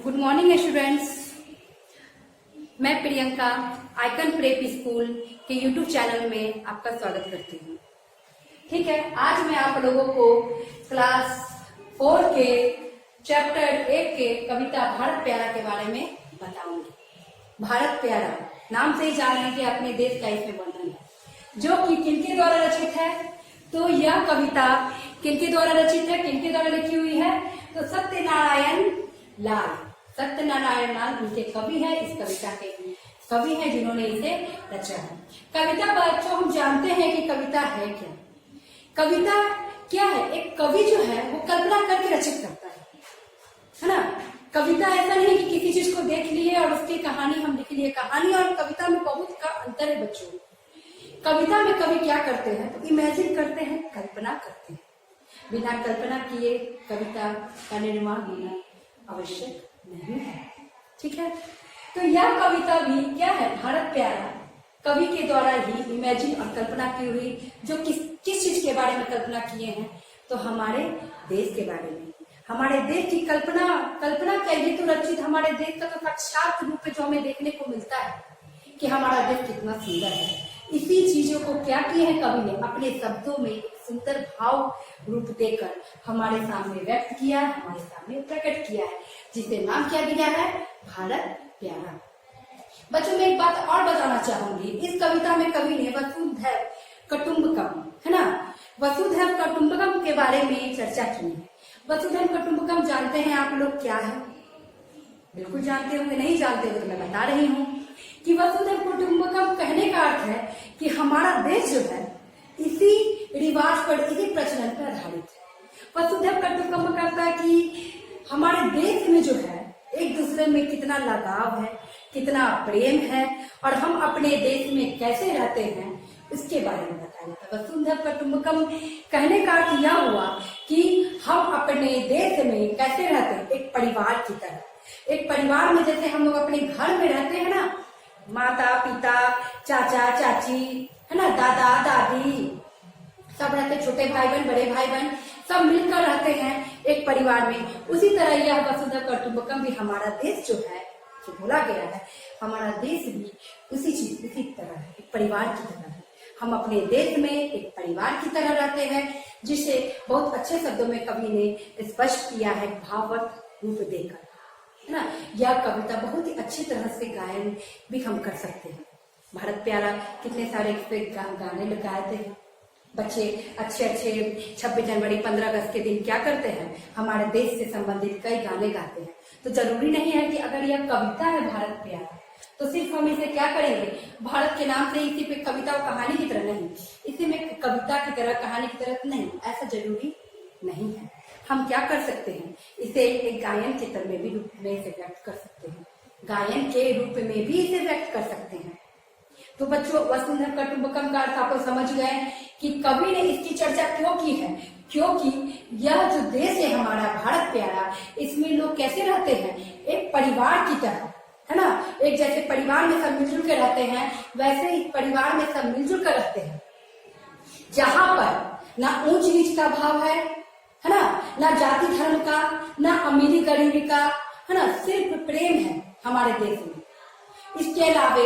Good morning students. मैं Priyanka icon prep school के YouTube channel में आपका स्वागत करती हूँ। ठीक है, आज मैं आप लोगों को क्लास 4 के चैप्टर 1 के कविता भारत प्यारा के बारे में बताऊंगी। भारत प्यारा नाम से ही जान रहे हैं कि अपने देश का इसमें वर्णन है, जो कि किनके द्वारा रचित है। तो यह कविता किनके द्वारा रचित है, किनके द्वारा लिखी हुई है? तो सत्यनारायण लाल। सत्यनारायण लाल उनके कवि है, इस कविता के कवि हैं जिन्होंने इसे रचा है। कविता बच्चों हम जानते हैं कि कविता है क्या। कविता क्या है? एक कवि जो है वो कल्पना करके रचित करता है ना। कविता ऐसा नहीं कि किसी चीज को देख लिए और उसकी कहानी हम लिख लिए। कहानी और कविता में बहुत का अंतर है बच्चों। कविता में कवि क्या करते हैं? तो इमेजिन करते हैं, कल्पना करते हैं। बिना कल्पना किए कविता का निर्माण होना आवश्यक नहीं है। ठीक है, तो यह कविता भी क्या है? भारत प्यारा कवि के द्वारा ही इमेजिन और कल्पना की हुई। जो किस चीज के बारे में कल्पना किए हैं? तो हमारे देश के बारे में। हमारे देश की कल्पना कहिए तो रचित हमारे देश का तो साक्षात रूप जो हमें देखने को मिलता है कि हमारा देश कितना सुंदर है। इसी चीजों को क्या किए हैं कवि ने? अपने शब्दों में एक सुंदर भाव रूप देकर हमारे सामने व्यक्त किया है, हमारे सामने प्रकट किया है, जिसे नाम क्या दिया है? भारत प्यारा। बच्चों में एक बात और बताना चाहूंगी। इस कविता में कवि ने वसुधैव कुटुंबकम, है ना, वसुधैव कुटुंबकम के बारे में चर्चा की है। वसुधैव कुटुंबकम जानते हैं आप लोग क्या है? बिल्कुल जानते होंगे। नहीं जानते हो तो मैं बता रही हूँ कि वसुधैव कुटुंबकम कहने का अर्थ है कि हमारा देश जो है इसी रिवाज पर, इसी प्रचलन पर आधारित है। वसुधैव कुटुंबकम कहता है कि हमारे देश में जो है एक दूसरे में कितना लगाव है, कितना प्रेम है और हम अपने देश में कैसे रहते हैं इसके बारे में बताया जाता है। वसुधैव कुटुंबकम कहने का अर्थ यह हुआ कि हम अपने देश में कैसे रहते हैं, एक परिवार की तरह। एक परिवार में जैसे हम लोग अपने घर में रहते हैं ना, माता पिता, चाचा चाची, है ना, दादा दादी, सब रहते, छोटे भाई बहन, बड़े भाई बहन, सब मिलकर रहते हैं एक परिवार में। उसी तरह यह वसुधैव कुटुंबकम भी हमारा देश जो है, जो बोला गया है, हमारा देश भी उसी तरह है, एक परिवार की तरह है। हम अपने देश में एक परिवार की तरह रहते हैं, जिसे बहुत अच्छे शब्दों में कवि ने स्पष्ट किया है, भाववत रूप देकर, है ना। यह कविता बहुत ही अच्छी तरह से गायन भी हम कर सकते हैं। भारत प्यारा कितने सारे गाने गाते हैं बच्चे। अच्छे 26 जनवरी 15 अगस्त के दिन क्या करते हैं? हमारे देश से संबंधित कई गाने गाते हैं। तो जरूरी नहीं है कि अगर यह कविता है भारत प्यारा तो सिर्फ हम इसे क्या करेंगे, भारत के नाम से इसी पे कविता और कहानी की तरह नहीं, इसी में कविता की तरह कहानी की तरह नहीं, ऐसा जरूरी नहीं है। हम क्या कर सकते हैं? इसे एक गायन के तरह में भी रूप में इसे व्यक्त कर सकते हैं, गायन के रूप में भी इसे व्यक्त कर सकते हैं। तो बच्चों, वसुधैव कुटुंबकम का अर्थ आप समझ गए कि कवि ने इसकी चर्चा क्यों की है? क्योंकि यह जो देश है हमारा भारत प्यारा, इसमें लोग कैसे रहते हैं? एक परिवार की तरह, है ना। एक जैसे परिवार में सब मिलजुल कर रहते हैं, वैसे ही परिवार में सब मिलजुल कर रहते हैं, जहां पर ना ऊंच नीच का भाव है ना, ना जाति धर्म का, ना अमीरी गरीबी का, है ना, सिर्फ प्रेम है हमारे देश में। इसके अलावा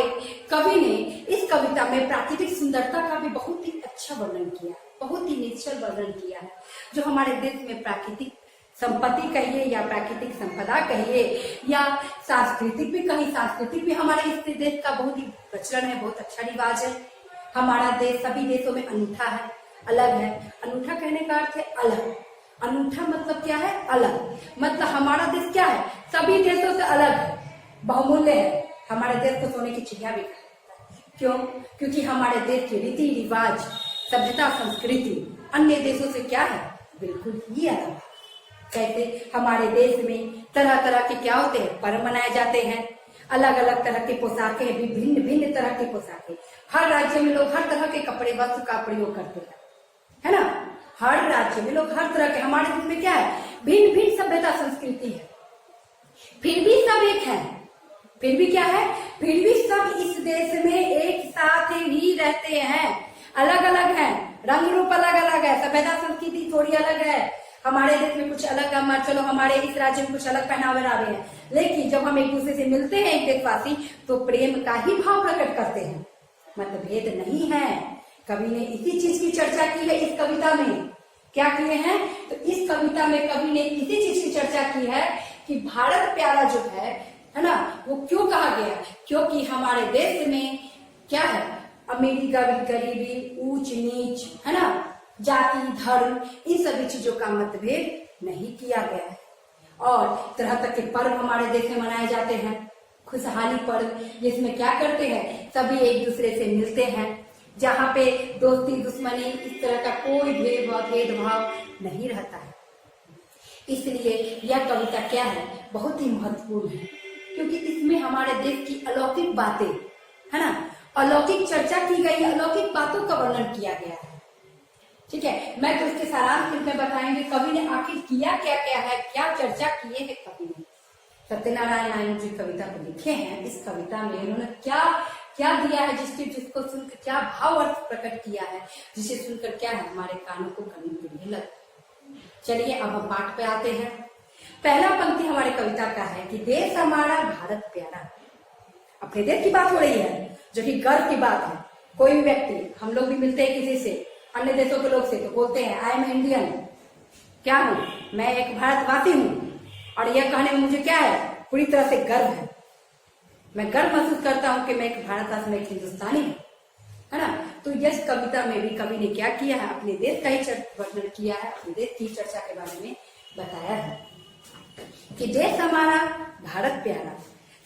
कवि ने इस कविता में प्राकृतिक सुंदरता का भी बहुत ही अच्छा वर्णन किया, बहुत ही नेचुरल वर्णन किया है। जो हमारे देश में प्राकृतिक संपत्ति कहिए या प्राकृतिक संपदा कहिए या सांस्कृतिक भी कहीं, सांस्कृतिक भी हमारे इस देश का बहुत ही प्रचलन है, बहुत अच्छा रिवाज है। हमारा देश सभी देशों में अनूठा है, अलग है। अनूठा कहने का अर्थ है अलग। अनूठा मतलब क्या है? अलग। मतलब हमारा देश क्या है? सभी देशों से अलग है, बहुमूल्य है। हमारे देश को सोने की चिड़िया भी कहा जाता है। क्यों? क्योंकि हमारे देश के रीति रिवाज, सभ्यता, संस्कृति अन्य देशों से क्या है? बिल्कुल ही अलग है। कैसे? हमारे देश में तरह तरह के क्या होते हैं? पर्व मनाए जाते हैं, अलग अलग तरह के पोशाकें, विभिन्न भिन्न तरह के पोशाकें। हर राज्य में लोग हर तरह के कपड़े वस्त्र का प्रयोग करते हैं, है ना। हर राज्य में लोग हर तरह के, हमारे देश में क्या है? भिन्न भिन्न सभ्यता संस्कृति है, फिर भी सब एक है। फिर भी क्या है? फिर भी सब इस देश में एक साथ ही रहते हैं। अलग अलग है, रंग रूप अलग अलग है, सभ्यता संस्कृति थोड़ी अलग है, हमारे देश में कुछ अलग, चलो हमारे इस राज्य में कुछ अलग पहनावे रहे हैं, लेकिन जब हम एक दूसरे से मिलते हैं एक देशवासी तो प्रेम का ही भाव प्रकट करते हैं, मतभेद नहीं है। कवि ने इसी चीज की चर्चा की है इस कविता में। क्या किए हैं? तो इस कविता में कवि ने इसी चीज की चर्चा की है कि भारत प्यारा जो है ना, वो क्यों कहा गया? क्योंकि हमारे देश में क्या है, अमीरी गरीबी, ऊंच नीच, है ना, जाति धर्म, इन सभी चीजों का मतभेद नहीं किया गया है। और तरह तरह के पर्व हमारे देश में मनाए जाते हैं, खुशहाली पर्व, जिसमें क्या करते हैं, सभी एक दूसरे से मिलते हैं, जहाँ पे दोस्ती दुश्मनी इस तरह का कोई भेदभाव नहीं रहता है। इसलिए यह कविता क्या है, बहुत ही महत्वपूर्ण है, क्योंकि इसमें हमारे देश की अलौकिक बातें, है ना, अलौकिक चर्चा की गई, अलौकिक बातों का वर्णन किया गया है। ठीक है, मैं तो इसके सारांश में बताएंगे कवि ने आखिर किया क्या क्या है, क्या चर्चा किए हैं कवि ने। सत्यनारायण आयन जी कविता को लिखे हैं, इस कविता में उन्होंने क्या क्या दिया है, जिसको सुनकर क्या भाव अर्थ प्रकट किया है, जिसे सुनकर क्या है, हमारे कानों को कहीं बुरी लग। चलिए अब हम पाठ पे आते हैं। पहला पंक्ति हमारे कविता का है कि देश हमारा भारत प्यारा। अपने देश की बात हो रही है, जो कि गर्व की बात है। कोई भी व्यक्ति, हम लोग भी मिलते हैं किसी से, अन्य देशों के लोग से, तो बोलते हैं आई एम इंडियन, क्या हूँ, मैं एक भारतवासी हूँ, और यह कहने में मुझे क्या है, पूरी तरह से गर्व है। मैं गर्व महसूस करता हूँ कि मैं एक भारतवासी, मैं एक हिंदुस्तानी हूँ, है ना। तो यस कविता में भी कवि ने क्या किया है, अपने देश का ही वर्णन किया है, अपने देश की चर्चा के बारे में बताया है कि देश हमारा भारत प्यारा,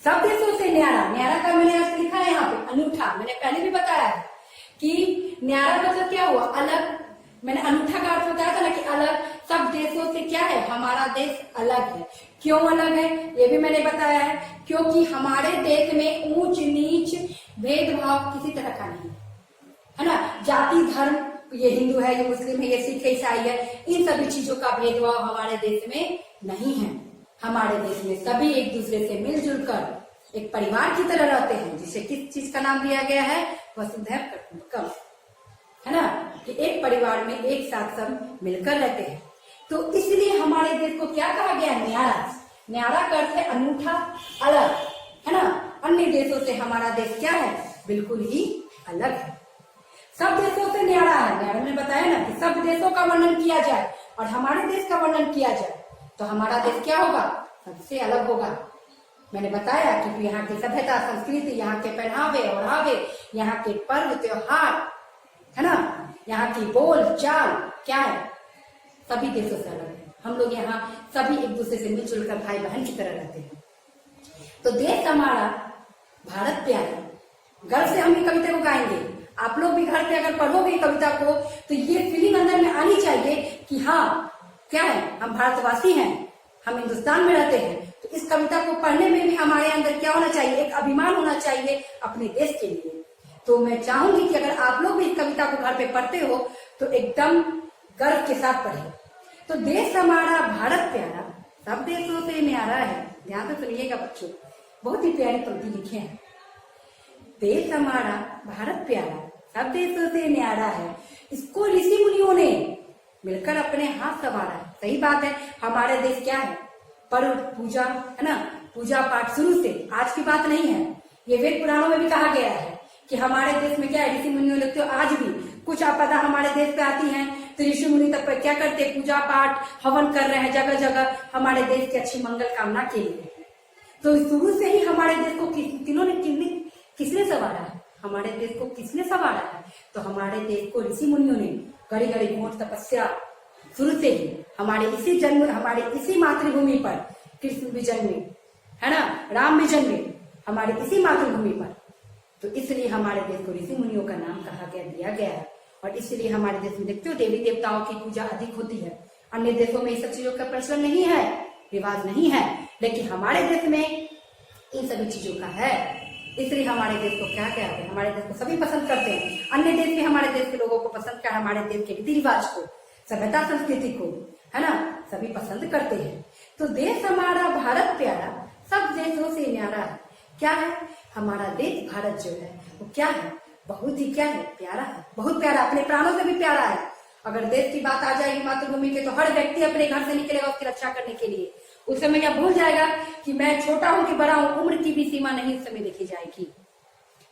सब देशों से न्यारा। न्यारा का मैंने अर्थ लिखा है यहाँ पे, अनूठा। मैंने पहले भी बताया है कि न्यारा मतलब क्या हुआ, अलग। मैंने अनूठा का अर्थ बताया था ना कि अलग, सब देशों से क्या है, हमारा देश अलग है। क्यों अलग है ये भी मैंने बताया है, क्योंकि हमारे देश में ऊंच नीच भेदभाव किसी तरह का नहीं, है ना। जाति धर्म, ये हिंदू है, ये मुस्लिम है, ये सिख है, ईसाई है, इन सभी चीजों का भेदभाव हमारे देश में नहीं है। हमारे देश में सभी एक दूसरे से मिलजुल कर एक परिवार की तरह रहते हैं, जिसे किस चीज का नाम दिया गया है, वसुधैव कुटुंबकम, है ना, कि एक परिवार में एक साथ सब मिलकर रहते हैं। तो इसलिए हमारे देश को क्या कहा गया है, न्यारा। न्यारा का अर्थ है अनूठा, अलग, है ना। अन्य देशों से हमारा देश क्या है, बिल्कुल ही अलग है। सब देशों से न्यारा है। न्यारा में बताया ना कि सब देशों का वर्णन किया जाए और हमारे देश का वर्णन किया जाए तो हमारा देश क्या होगा, सबसे अलग होगा। मैंने बताया कि यहाँ की सभ्यता संस्कृति, यहाँ के पहनावे ओढ़ावे, यहाँ के पर्व त्योहार, है ना, यहाँ की बोल चाल क्या है, सभी देशों से अलग है। हम लोग यहाँ सभी एक दूसरे से मिलजुल कर भाई बहन की तरह रहते हैं। तो देश हमारा भारत प्यारा, गर्व से हम ये कविता को गाएंगे। आप लोग भी घर पे अगर पढ़ोगे कविता को तो ये फीलिंग अंदर में आनी चाहिए कि हाँ क्या है, हम भारतवासी हैं, हम हिंदुस्तान में रहते हैं। तो इस कविता को पढ़ने में भी हमारे अंदर क्या होना चाहिए, एक अभिमान होना चाहिए अपने देश के लिए। तो मैं चाहूंगी कि अगर आप लोग भी इस कविता को घर पे पढ़ते हो तो एकदम गर्व के साथ पढ़े। तो देश हमारा भारत प्यारा, सब देशों से न्यारा है। ध्यान से सुनिएगा बच्चों, बहुत ही प्यारी पंक्ति लिखे हैं। देश हमारा भारत प्यारा, सब देशों से न्यारा है, इसको ऋषि मुनियों ने मिलकर अपने हाथ संवारा है। सही बात है, हमारे देश क्या है, पर्व पूजा, है ना, पूजा पाठ शुरू से, आज की बात नहीं है। ये वेद पुराणों में भी कहा गया है कि हमारे देश में क्या है, ऋषि मुनियों ने, तो आज भी कुछ आपदा हमारे देश पे आती है तो ऋषि मुनि तब क्या करते, पूजा पाठ हवन कर रहे हैं जगह जगह हमारे देश की अच्छी मंगल कामना के लिए। तो शुरू से ही हमारे देश को किसने संवारा है, हमारे देश को किसने संवारा है, तो हमारे देश को ऋषि मुनियों ने गड़ी गड़ी घोट तपस्या शुरू से ही हमारे इसी जन्म, हमारे इसी मातृभूमि पर कृष्ण भी जन्मे, है ना, राम भी जन्मे, हमारे इसी मातृभूमि पर। तो इसलिए हमारे देश को ऋषि मुनियों का नाम कहा गया, दिया गया है। और इसलिए हमारे देश में देखते हो देवी देवताओं की पूजा अधिक होती है। अन्य देशों में इन सब चीजों का प्रचलन नहीं है, रिवाज नहीं है, लेकिन हमारे देश में इन सभी चीजों का है। इसलिए हमारे देश को क्या कहते हैं, हमारे देश को सभी पसंद करते हैं। अन्य देश में हमारे देश के लोगों को पसंद क्या, हमारे देश के रीति रिवाज को, सभ्यता संस्कृति को, है ना, सभी पसंद करते हैं। तो देश हमारा भारत प्यारा, सब देशों से न्यारा है। क्या है, हमारा देश भारत जो है वो क्या है, बहुत ही क्या है, प्यारा है, बहुत प्यारा, अपने प्राणों से भी प्यारा है, अगर देश की बात आ जाएगी मातृभूमि के, तो हर व्यक्ति अपने घर से निकलेगा उसकी रक्षा करने के लिए। उस समय क्या भूल जाएगा कि मैं छोटा हूं कि बड़ा हूं, उम्र की भी सीमा नहीं उस समय देखी जाएगी।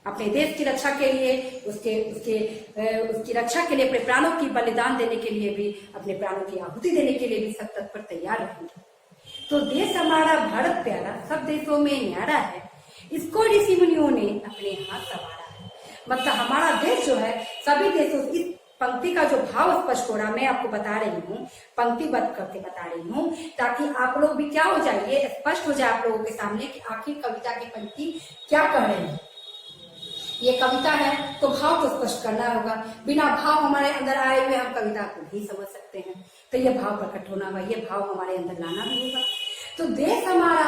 अपने देश की रक्षा के लिए, उसकी रक्षा के लिए अपने प्राणों की बलिदान देने के लिए भी, अपने प्राणों की आहुति देने के लिए भी सब तत्पर तैयार रहेंगे। तो देश हमारा भारत प्यारा, सब देशों में न्यारा है, इसको ऋषि मुनियों ने अपने हाथ संवारा है। मतलब हमारा देश जो है सभी देशों, इस पंक्ति का जो भाव स्पष्ट हो रहा, मैं आपको बता रही हूँ, पंक्तिबद्ध करके बता रही हूँ, ताकि आप लोग भी क्या हो जाए, ये स्पष्ट हो जाए आप लोगों के सामने कि आखिर कविता की पंक्ति क्या कह रही है। ये कविता है तो भाव तो स्पष्ट करना होगा, बिना भाव हमारे अंदर आए हुए हम कविता को नहीं समझ सकते हैं। तो ये भाव प्रकट होना होगा, ये भाव हमारे अंदर लाना भी होगा। तो देश हमारा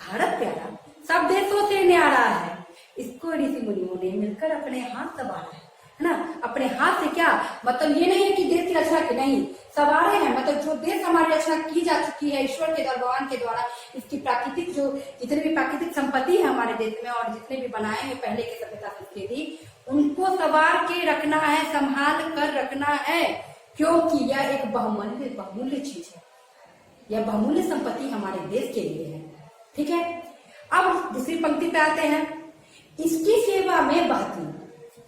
भारत प्यारा, सब देशों से न्यारा है, इसको ऋषि मुनियों ने मिलकर अपने हाथ संवारा है ना। अपने हाथ से क्या मतलब, ये नहीं है कि देश की रचना की नहीं, सवारे हैं, मतलब जो देश हमारी रचना की जा चुकी है ईश्वर के भगवान के द्वारा, इसकी प्राकृतिक जो जितने भी प्राकृतिक संपत्ति है हमारे देश में, और जितने भी बनाए हैं पहले के सभ्यता संस्कृति, उनको संवार के रखना है, संभाल कर रखना है, क्योंकि यह एक बहुमूल्य चीज है, यह बहुमूल्य संपत्ति हमारे देश के लिए है। ठीक है, अब दूसरी पंक्ति पे आते हैं। इसकी सेवा में बहती,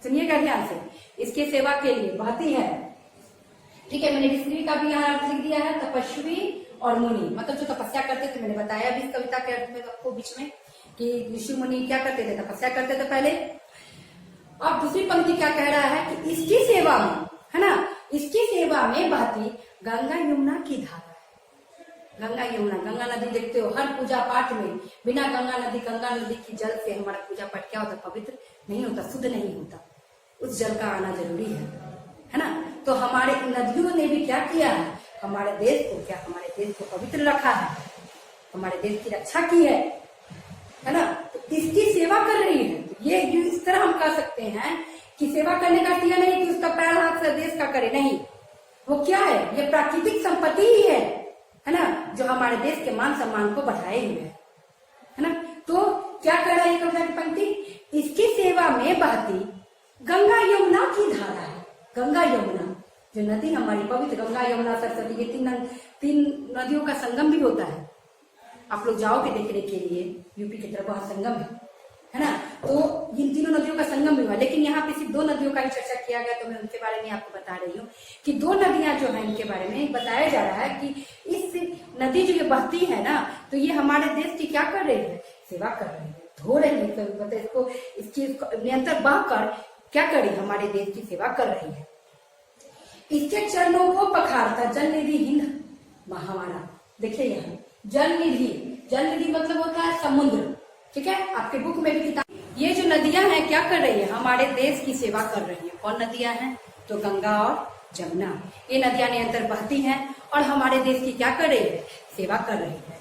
सुनिएगा ध्यान से, इसके सेवा के लिए बहती है। ठीक है, मैंने ऋषि का भी यहाँ अर्थ लिख दिया है, तपस्वी और मुनि, मतलब जो तपस्या करते थे। मैंने बताया भी इस कविता के अर्थ में आपको बीच में कि ऋषि मुनि क्या करते थे, तपस्या करते थे पहले। अब दूसरी पंक्ति क्या कह रहा है कि इसकी सेवा में, है ना, इसकी सेवा में बहती गंगा यमुना की धारा। गंगा यमुना, गंगा नदी देखते हो हर पूजा पाठ में, बिना गंगा नदी की जल से हमारा पूजा पाठ क्या होता, पवित्र नहीं होता, शुद्ध नहीं होता, उस जल का आना जरूरी है ना। तो हमारे नदियों ने भी क्या किया है, हमारे देश को पवित्र रखा है, हमारे देश की रक्षा की है ना। तो इसकी सेवा कर रही है। ये इस तरह हम कह सकते हैं कि सेवा करने का यह नहीं कि उसका पैर हाथ से देश का करे, नहीं, वो क्या है, ये प्राकृतिक संपत्ति ही है ना, जो हमारे देश के मान सम्मान को बढ़ाए हुए है ना। तो क्या कह रहा है ये कविता की पंक्ति, इसकी सेवा में बहती गंगा यमुना की धारा है। गंगा यमुना जो नदी हमारी पवित्र, गंगा यमुना सरस्वती, ये तीन नदियों का संगम भी होता है। आप लोग जाओगे देखने के लिए यूपी की तरफ, वहां संगम है ना। तो इन तीनों नदियों का संगम भी हुआ, लेकिन यहाँ पे सिर्फ 2 नदियों का ही चर्चा किया गया, तो मैं उनके बारे में आपको बता रही हूँ कि 2 नदियां जो है इनके बारे में बताया जा रहा है कि इस नदी जो ये बहती है ना, तो ये हमारे देश की क्या कर रही है, सेवा कर रही है, धो रही है, मतलब इसको इसकी निरंतर बहकर क्या कर रही है, हमारे देश की सेवा कर रही है। इसके चरणों को पखारता जल निधि हिंद महामारा। देखिए यहाँ जल निधि मतलब होता है समुद्र। ठीक है, आपके बुक में भी किताब, ये जो नदियां हैं क्या कर रही है, हमारे देश की सेवा कर रही है। कौन नदियां हैं, तो गंगा और जमुना, ये नदियां निरंतर बहती हैं और हमारे देश की क्या कर रही है, सेवा कर रही है।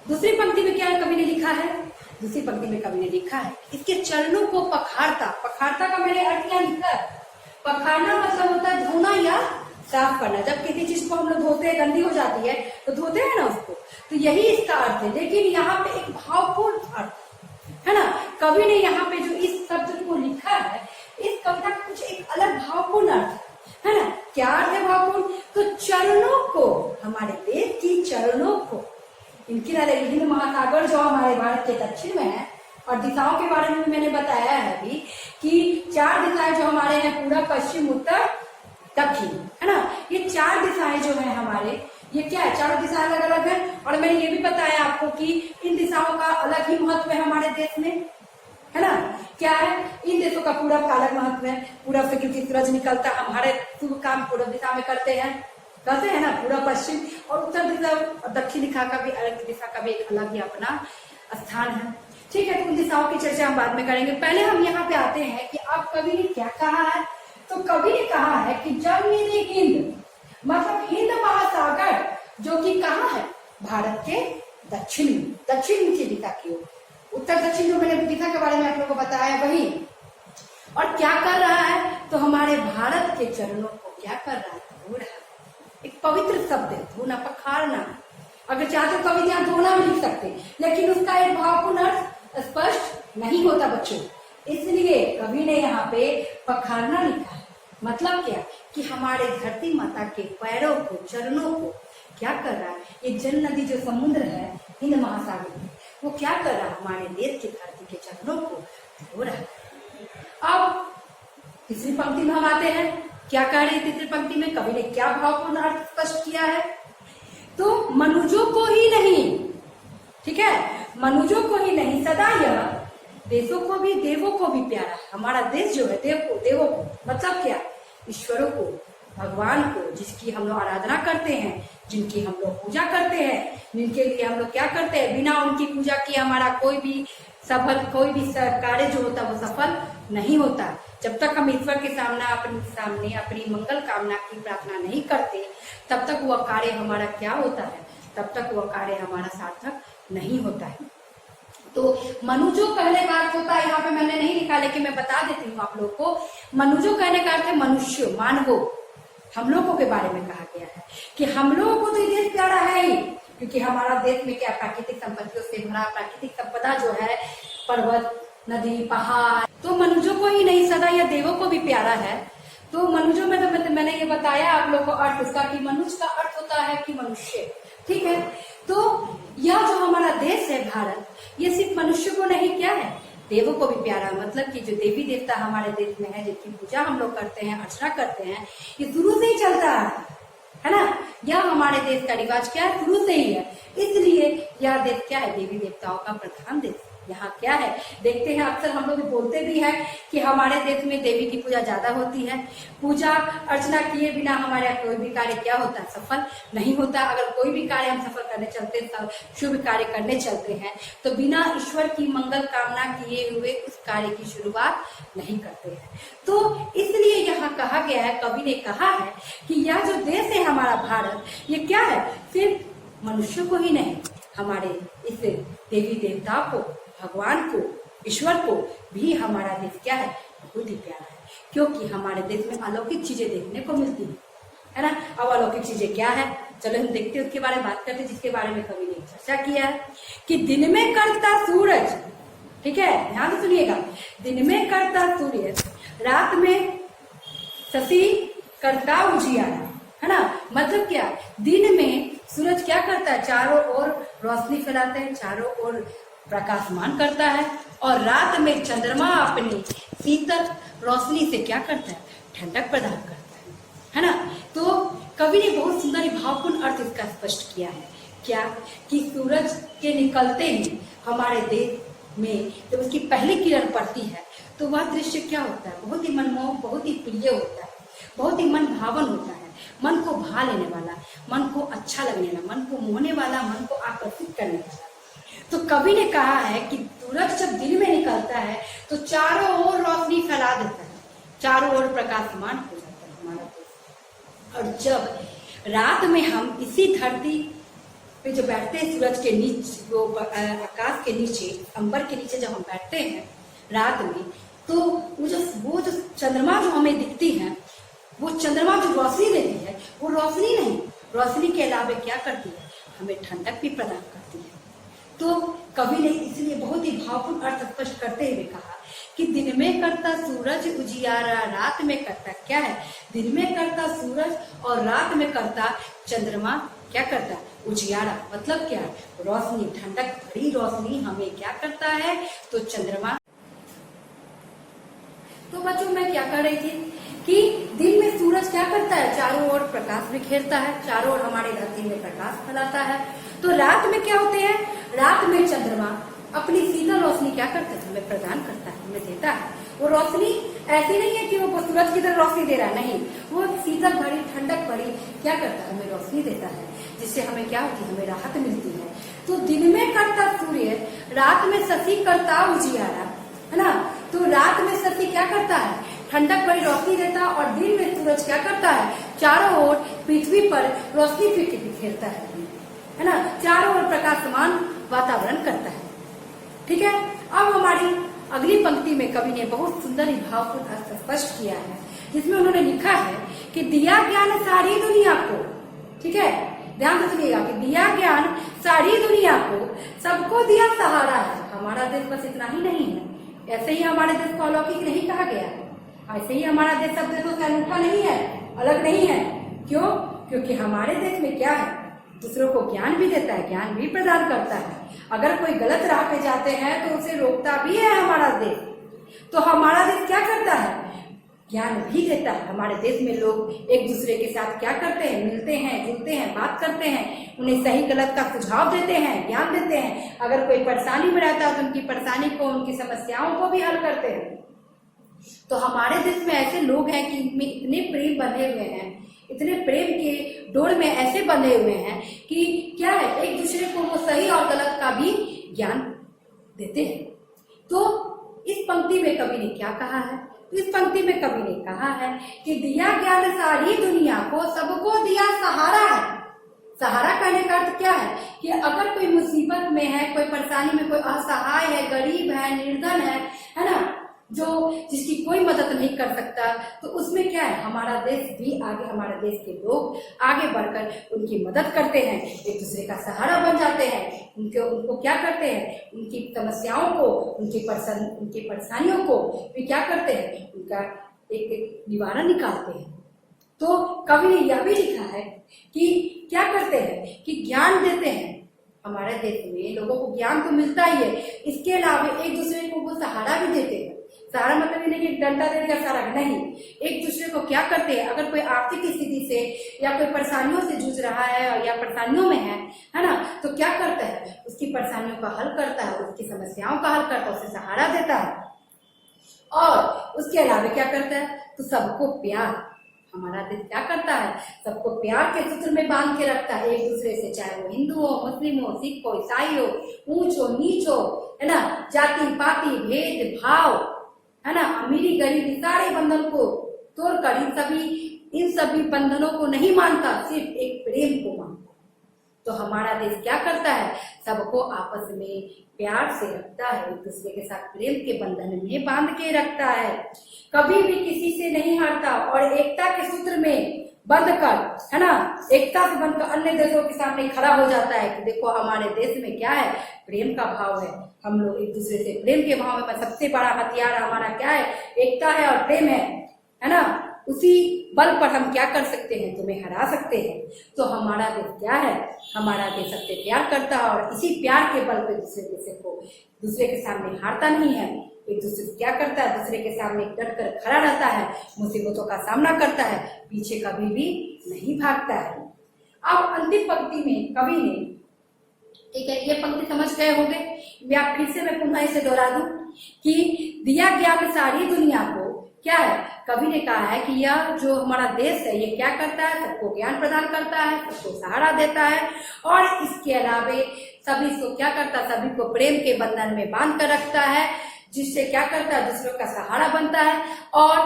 दूसरी पंक्ति में क्या कवि ने लिखा है, दूसरी पंक्ति में कवि ने लिखा है इसके चरणों को पखारता का मैंने अर्थ क्या लिखा है, पखारना मतलब होता है धोना या साफ करना। जब किसी चीज को हम लोग धोते हैं, गंदी हो जाती है तो धोते हैं ना उसको, तो यही इसका अर्थ है। लेकिन यहाँ पे एक भावपूर्ण अर्थ है ना, कवि ने यहाँ पे जो इस शब्द को लिखा है, इस कविता का कुछ एक अलग भावपूर्ण अर्थ है ना। क्या अर्थ है भावपूर्ण, तो चरणों को, हमारे देश की चरणों को, इनकी हिंद महासागर जो हमारे भारत के दक्षिण में है, और दिशाओं के बारे में भी मैंने बताया है अभी कि 4 दिशाएं जो हमारे हैं, पूर्व पश्चिम उत्तर दक्षिण, है ना। ये 4 दिशाएं जो है हमारे, ये क्या है, चारों दिशाएं अलग अलग है। और मैंने ये भी बताया आपको कि इन दिशाओं का अलग ही महत्व है हमारे देश में, है ना। क्या है, इन देशों का पूरब का अलग महत्व है, पूरब से क्योंकि सूरज निकलता है, हमारे शुभ काम पूर्व दिशा में करते हैं ना, पूर्व पश्चिम, और उत्तर दिशा और दक्षिण दिशा का भी एक अलग ही अपना स्थान है। ठीक है, तो उन दिशाओं की चर्चा हम बाद में करेंगे। पहले हम यहाँ पे आते हैं कि अब कवि ने क्या कहा है, तो कवि ने कहा है कि जल निधि हिंद, मतलब हिंद महासागर जो कि कहाँ है, भारत के दक्षिण की दिशा की ओर, उत्तर दक्षिण जो मैंने दिशा के बारे में आप लोगों को बताया वही। और क्या कर रहा है, तो हमारे भारत के चरणों को क्या कर रहा है, धो रहा है। एक पवित्र शब्द है धोना, पखारना। अगर चाहते तो कवि यहाँ धोना भी लिख सकते, लेकिन उसका एक भावपूर्ण अर्थ स्पष्ट नहीं होता बच्चों, इसलिए कवि ने यहाँ पे पखारना लिखा है। मतलब क्या कि हमारे धरती माता के पैरों को, चरणों को क्या कर रहा है, ये जल नदी जो समुद्र है हिंद महासागर में, वो क्या कर रहा है, हमारे देश की धरती के चरणों को धो रहा है। अब तीसरी पंक्ति में हम आते हैं, क्या कह रही है तीसरी पंक्ति में, कवि ने क्या भावपूर्ण अर्थ स्पष्ट किया है। तो मनुजों को ही नहीं, ठीक है, मनुजों को ही नहीं सदा यह देशों को भी, देवों को भी प्यारा है। हमारा देश जो है देवों को मतलब क्या, ईश्वरों को, भगवान को, जिसकी हम लोग आराधना करते हैं, जिनकी हम लोग पूजा करते हैं, जिनके लिए हम लोग क्या करते हैं, बिना उनकी पूजा किए हमारा कोई भी कार्य जो होता है वो सफल नहीं होता। जब तक हम ईश्वर के सामने अपनी मंगल कामना की प्रार्थना नहीं करते, तब तक वह कार्य हमारा क्या होता है, तब तक वह कार्य हमारा सार्थक नहीं होता है। तो मनुजो कहने का अर्थ होता है, यहाँ पे मैंने नहीं लिखा लेकिन मैं बता देती हूँ आप लोग को, मनुजो कहने का अर्थ है मनुष्य, मानवों, हम लोगों के बारे में कहा गया है कि हम लोगों को तो ये देश प्यारा है ही, क्योंकि हमारा देश में क्या प्राकृतिक संपत्तियों से भरा, प्राकृतिक संपदा जो है, पर्वत, नदी, पहाड़, तो मनुजों को ही नहीं सदा यह देवों को भी प्यारा है। तो मनुजों में तो मैंने ये बताया आप लोगों को अर्थ इसका कि मनुष्य का अर्थ होता है कि मनुष्य, ठीक है। तो यह जो हमारा देश है भारत, ये सिर्फ मनुष्य को नहीं, क्या है, देवों को भी प्यारा, मतलब कि जो देवी देवता हमारे देश में है, जिनकी पूजा हम लोग करते हैं, अर्चना करते हैं, ये शुरू से ही चलता है ना। यह हमारे देश का रिवाज क्या है, शुरू से ही है, इसलिए यह देश क्या है, देवी देवताओं का प्रधान देश। यहाँ क्या है, देखते हैं अक्सर हम लोग बोलते भी हैं कि हमारे देश में देवी की पूजा ज्यादा होती है, पूजा अर्चना किए बिना हमारा कोई भी कार्य क्या होता है, सफल नहीं होता। अगर कोई भी कार्य हम सफल करने चलते, शुभ कार्य करने चलते हैं, तो बिना ईश्वर की मंगल कामना किए हुए उस कार्य की शुरुआत नहीं करते हैं। तो इसलिए यहाँ कहा गया है, कवि ने कहा है कि यह जो देश है हमारा भारत, ये क्या है, सिर्फ मनुष्य को ही नहीं, हमारे इस देवी देवताओं को, भगवान को, ईश्वर को भी हमारा देश क्या है, बहुत ही प्यारा है, क्योंकि हमारे देश में अलौकिक चीजें देखने को मिलती है ना। अब अलौकिक चीजें क्या है, चलो हम देखते हैं, उसके बारे में बात करते हैं, जिसके बारे में कवि ने चर्चा किया है कि दिन में करता सूरज, ठीक है, ध्यान से सुनिएगा, दिन में करता सूर्य, रात में शशि करता उजियारा, है ना। मतलब क्या, दिन में सूरज क्या करता है, चारों ओर रोशनी फैलाते हैं, चारों ओर प्रकाशमान करता है, और रात में चंद्रमा अपनी शीतल रोशनी से क्या करता है, ठंडक प्रदान करता है ना। तो कवि ने बहुत सुंदर भावपूर्ण अर्थ इसका स्पष्ट किया है, क्या कि सूरज के निकलते ही हमारे देश में जब उसकी पहली किरण पड़ती है, तो वह दृश्य क्या होता है, बहुत ही मनमोहक, बहुत ही प्रिय होता है, बहुत ही मन भावन होता है, मन को भा लेने वाला, मन को अच्छा लगने वाला, मन को मोहने वाला, मन को आकर्षित करने वाला। तो कवि ने कहा है कि सूरज जब दिन में निकलता है तो चारों ओर रोशनी फैला देता है, चारों ओर प्रकाशमान हो जाता है हमारा देश। और जब रात में हम इसी धरती पे जो बैठते हैं, सूरज के नीचे, वो आकाश के नीचे, अंबर के नीचे जब हम बैठते हैं रात में, तो वो जो चंद्रमा जो हमें दिखती है, वो चंद्रमा जो रोशनी देती है, वो रोशनी नहीं, रोशनी के अलावा क्या करती है, हमें ठंडक भी प्रदान करती है। तो कवि ने इसलिए बहुत ही भावपूर्ण अर्थ स्पष्ट करते हुए कहा कि दिन में करता सूरज उजियारा, रात में करता क्या है, दिन में करता सूरज और रात में करता चंद्रमा क्या करता, उजियारा। मतलब क्या, रोशनी, ठंडक भरी रोशनी हमें क्या करता है, तो चंद्रमा। तो बच्चों मैं क्या कर रही थी कि दिन में सूरज क्या करता है, चारों ओर प्रकाश बिखेरता है, चारों ओर हमारी धरती में प्रकाश फैलाता है। तो रात में क्या होते हैं, रात में चंद्रमा अपनी शीतल रोशनी क्या करता है, हमें प्रदान करता है, हमें देता है। वो रोशनी ऐसी नहीं है कि वो सूरज की तरह रोशनी दे रहा है, नहीं, वो शीतल भरी, ठंडक भरी क्या करता है, हमें रोशनी देता है, जिससे हमें क्या होती है, हमें राहत मिलती है। तो दिन में करता सूर्य, रात में शशि करता उजियारा, है ना। तो रात में शशि क्या करता है, ठंडक भरी रोशनी देता, और दिन में सूरज क्या करता है, चारों ओर पृथ्वी पर रोशनी बिखेरता है ना, चारों ओर प्रकाशमान वातावरण करता है, ठीक है। अब हमारी अगली पंक्ति में कवि ने बहुत सुंदर ही भावपूर्ण अर्थ स्पष्ट किया है, जिसमें उन्होंने लिखा है कि दिया ज्ञान सारी दुनिया को, ठीक है, ध्यान से सुनिएगा, कि दिया ज्ञान सारी दुनिया को, सबको दिया सहारा है। हमारा देश बस इतना ही नहीं है, ऐसे ही हमारे देश को अलौकिक नहीं कहा गया है, ऐसे ही हमारा देश सब देशों से अनूठा नहीं है, अलग नहीं है। क्यों? क्योंकि हमारे देश में क्या है, दूसरों को ज्ञान भी देता है, ज्ञान भी प्रदान करता है। अगर कोई गलत राह पे जाते हैं तो उसे रोकता भी है हमारा देश। तो हमारा देश क्या करता है, ज्ञान भी देता है। हमारे देश में लोग एक दूसरे के साथ क्या करते हैं, मिलते हैं, जुलते हैं, बात करते हैं, उन्हें सही गलत का सुझाव देते हैं, ज्ञान देते हैं। अगर कोई परेशानी में रहता है तो उनकी परेशानी को, उनकी समस्याओं को भी हल करते हैं। तो हमारे देश में ऐसे लोग हैं कि इनमें इतने प्रेम बंधे हुए हैं, इतने प्रेम के डोर में ऐसे बंधे हुए हैं कि क्या है, एक दूसरे को वो सही और गलत का भी ज्ञान देते हैं। तो इस पंक्ति में कवि ने क्या कहा है, तो इस पंक्ति में कवि ने कहा है कि दिया ज्ञान सारी दुनिया को, सबको दिया सहारा है। सहारा कहने का अर्थ क्या है कि अगर कोई मुसीबत में है, कोई परेशानी में, कोई असहाय है, गरीब है, निर्धन है ना, जो जिसकी कोई मदद नहीं कर सकता, तो उसमें क्या है, हमारा देश भी आगे, हमारे देश के लोग आगे बढ़कर उनकी मदद करते हैं, एक दूसरे का सहारा बन जाते हैं, उनको क्या करते हैं, उनकी समस्याओं को, उनकी परेशानियों को भी क्या करते हैं, उनका एक निवारण निकालते हैं। तो कवि ने यह भी लिखा है कि क्या करते हैं कि ज्ञान देते हैं। हमारे देश में लोगों को ज्ञान तो मिलता ही है, इसके अलावा एक दूसरे को वो सहारा भी देते हैं। सहारा मतलब ये नहीं कि डंडा दे दिया सारा, नहीं, एक दूसरे को क्या करते हैं, अगर कोई आर्थिक स्थिति से या कोई परेशानियों से जूझ रहा है या परेशानियों में है ना, तो क्या करता है, उसकी परेशानियों का हल करता है, उसकी समस्याओं का हल करता है, उसे सहारा देता है। और उसके अलावा क्या करता है, तो सबको प्यार, हमारा देश क्या करता है, सबको प्यार के सूत्र में बांध के रखता है एक दूसरे से, चाहे वो हिंदू हो, मुस्लिम हो, सिख हो, ईसाई हो, ऊंच हो, नीच हो, है ना, जाति पाति भेद भाव, है ना, अमीरी गरीबी, सारे बंधन को तोड़कर इन सभी बंधनों को नहीं मानता, सिर्फ एक प्रेम को मानता। तो हमारा देश क्या करता है, सबको आपस में प्यार से रखता है, एक दूसरे के साथ प्रेम के बंधन में बांध के रखता है, कभी भी किसी से नहीं हारता और एकता के सूत्र में बंध कर, है ना, एकता से बनकर अन्य देशों के सामने खड़ा हो जाता है कि देखो हमारे देश में क्या है, प्रेम का भाव है, हम लोग एक दूसरे से प्रेम के भाव में, सबसे बड़ा हथियार हमारा क्या है, एकता है और प्रेम है ना, उसी बल पर हम क्या कर सकते हैं, तुम्हें हरा सकते हैं। तो हमारा देश क्या है, हमारा देश सबसे प्यार करता है और इसी प्यार के बल पर दूसरे के सामने हारता नहीं है, एक दूसरे से क्या करता है, दूसरे के सामने डट कर खड़ा रहता है, मुसीबतों का सामना करता है, पीछे कभी भी नहीं भागता है। अब अंतिम पंक्ति में कवि ने, ठीक है, ये पंक्ति समझ गए होंगे, मैं फिर से मैं पुनः इसे दोहरा दूं कि दिया ज्ञान सारी दुनिया को, क्या है, कवि ने कहा है कि यह जो हमारा देश है ये क्या करता है, सबको ज्ञान प्रदान करता है, सबको सहारा देता है और इसके अलावा सभी को क्या करता है, सभी को प्रेम के बंधन में बांध कर रखता है, जिससे क्या करता है, दूसरों का सहारा बनता है और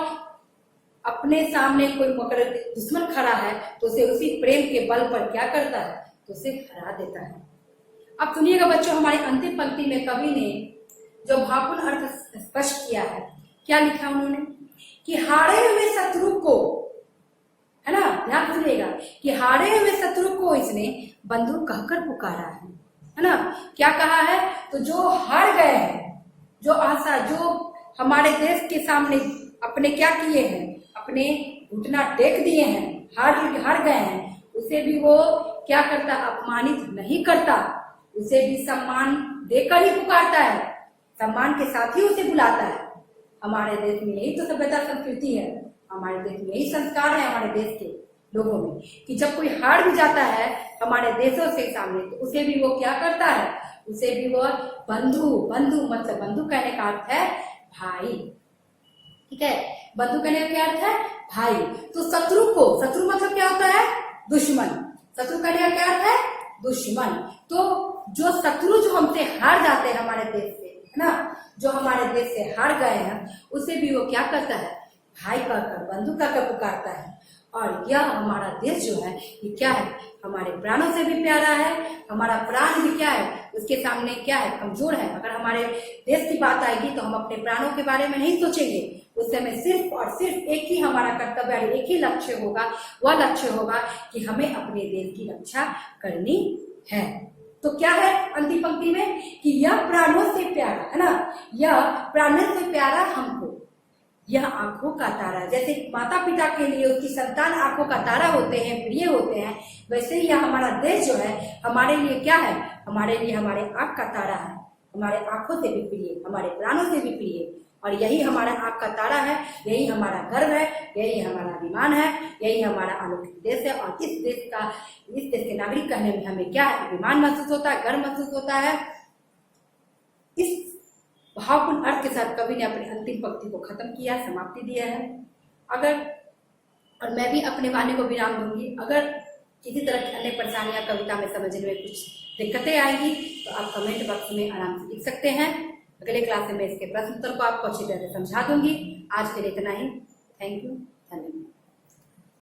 अपने सामने कोई मगर दुश्मन खड़ा है तो उसे उसी प्रेम के बल पर क्या करता है, तो उसे हरा देता है। अब सुनिएगा बच्चों, हमारी अंतिम पंक्ति में कवि ने जो भावपूर्ण अर्थ स्पष्ट किया है, क्या लिखा उन्होंने कि हारे हुए शत्रु को, है ना, ध्यान सुनिएगा, कि हारे हुए शत्रु को इसने बंधु कहकर पुकारा है ना, क्या कहा है, तो जो हार गए हैं, जो आशा, जो हमारे देश के सामने अपने क्या किए हैं, अपने घुटना टेक दिए हैं, हार गए हैं, उसे भी वो क्या करता, अपमानित नहीं करता, उसे भी सम्मान देकर ही पुकारता है, सम्मान के साथ ही उसे बुलाता है। हमारे देश में यही तो सभ्यता संस्कृति है, हमारे देश में यही संस्कार है, हमारे देश के लोगों में, कि जब कोई हार भी जाता है हमारे देशों से सामने तो उसे भी वो क्या करता है, उसे भी वो बंधु मतलब बंधु कहने का अर्थ है भाई, ठीक है, बंधु कहने का क्या अर्थ है, भाई। तो शत्रु मतलब क्या होता है, दुश्मन, शत्रु कहने का क्या अर्थ है, दुश्मन। तो जो शत्रु जो हमसे हार जाते हैं हमारे देश से, है ना, जो हमारे देश से हार गए हैं, उसे भी वो क्या करता है, भाई कहकर, बंधु कहकर पुकारता है। और यह हमारा देश जो है ये क्या है, हमारे प्राणों से भी प्यारा है, हमारा प्राण भी क्या है, उसके सामने क्या है, कमजोर है। अगर हमारे देश की बात आएगी तो हम अपने प्राणों के बारे में नहीं सोचेंगे, उस समय सिर्फ और सिर्फ एक ही हमारा कर्तव्य, एक ही लक्ष्य होगा, वह लक्ष्य होगा कि हमें अपने देश की रक्षा करनी है। तो क्या है अंतिम पंक्ति में कि यह प्राणों से प्यारा, है ना, यह प्राणों से प्यारा हमको, यह आंखों का तारा है। जैसे माता पिता के लिए उसकी संतान आंखों का तारा होते हैं, प्रिय होते हैं, वैसे ही यह हमारा देश जो है हमारे लिए क्या है, हमारे लिए हमारे आंख का तारा है, हमारे आंखों से भी प्रिय, हमारे प्राणों से भी प्रिय। और यही हमारा आंख का तारा है, यही हमारा गर्व है, यही हमारा अभिमान है, यही हमारा अलौकिक देश है। और इस देश के नागरिक कहने में हमें क्या है, अभिमान महसूस होता है, गर्व महसूस होता है। इस भावपूर्ण अर्थ के साथ कवि ने अपनी अंतिम पंक्ति को खत्म किया, समाप्ति दिया है। और मैं भी अपने वाणी को विराम दूंगी। अगर किसी तरह की अन्य परेशानियां कविता में समझने में कुछ दिक्कतें आएंगी तो आप कमेंट बॉक्स में आराम से लिख सकते हैं। अगले क्लास में मैं इसके प्रश्न उत्तर को आपको अच्छी तरह से समझा दूंगी। आज के लिए इतना ही। Thank you.